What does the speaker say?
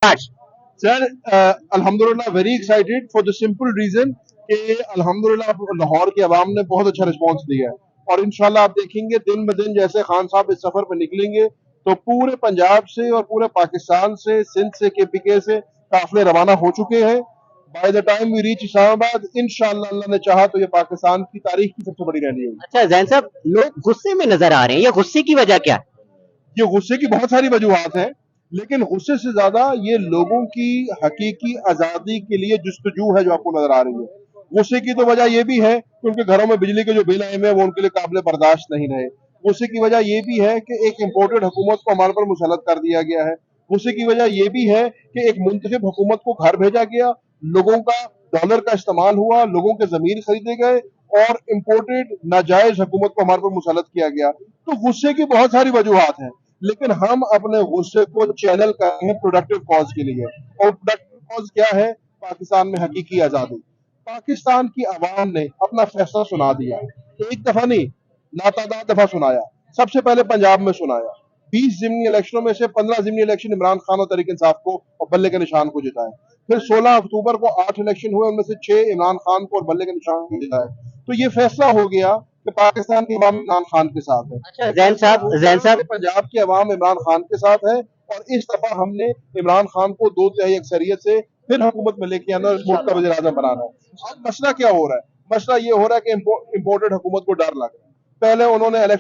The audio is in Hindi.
सर अल्हम्दुलिल्लाह very excited for the simple reason कि अल्हम्दुलिल्लाह लाहौर की आवाम ने बहुत अच्छा रिस्पांस दिया है और इंशाल्लाह आप देखेंगे दिन ब दिन जैसे खान साहब इस सफर पर निकलेंगे तो पूरे पंजाब से और पूरे पाकिस्तान से सिंध से केपीके से काफिले रवाना हो चुके हैं। By the time we reach Islamabad इंशाल्लाह अल्लाह ने चाहा तो ये पाकिस्तान की तारीख की सबसे बड़ी रैली होगी। अच्छा जैन साहब, लोग गुस्से में नजर आ रहे हैं, ये गुस्से की वजह क्या है? ये गुस्से की बहुत सारी वजूहात हैं, लेकिन गुस्से से ज्यादा ये लोगों की हकीकी आजादी के लिए जुस्तजू है जो आपको नजर आ रही है। गुस्से की तो वजह यह भी है कि उनके घरों में बिजली के जो बिल आए हुए हैं वो उनके लिए काबिल बर्दाश्त नहीं रहे। गुस्से की वजह यह भी है कि एक इम्पोर्टेड हुकूमत को हमारे पर मुसलत कर दिया गया है। गुस्से की वजह यह भी है कि एक मुंतखब हुकूमत को घर भेजा गया, लोगों का डॉलर का इस्तेमाल हुआ, लोगों के जमीर खरीदे गए और इम्पोर्टेड नाजायज हुकूमत को हमारे पर मुसलत किया गया। तो गुस्से की बहुत सारी वजूहात हैं, लेकिन हम अपने गुस्से को चैनल कर रहे हैं प्रोडक्टिव कॉज के लिए। और प्रोडक्टिव कॉज क्या है? पाकिस्तान में हकीकी आजादी। पाकिस्तान की आवाम ने अपना फैसला सुना दिया, एक दफा नहीं लातादाद दफा सुनाया। सबसे पहले पंजाब में सुनाया, 20 जिमनी इलेक्शनों में से 15 जिमनी इलेक्शन इमरान खान और तहरीक इंसाफ को और बल्ले के निशान को जिताए। फिर 16 अक्टूबर को 8 इलेक्शन हुए, उनमें से 6 इमरान खान को और बल्ले के निशान को जिताए। तो ये फैसला हो गया कि पाकिस्तान की अवाम इमरान खान के साथ है। अच्छा जैन साहब, पंजाब की अवाम इमरान खान के साथ है और इस दफा हमने इमरान खान को 2/3 अक्सरियत से फिर हुकूमत में लेके आना और इस मुल्क का वज़ीर आज़म बनाना है। अब मसला क्या हो रहा है? मसला ये हो रहा है कि इम्पोर्टेड हुकूमत को डर लग रहा है। पहले उन्होंने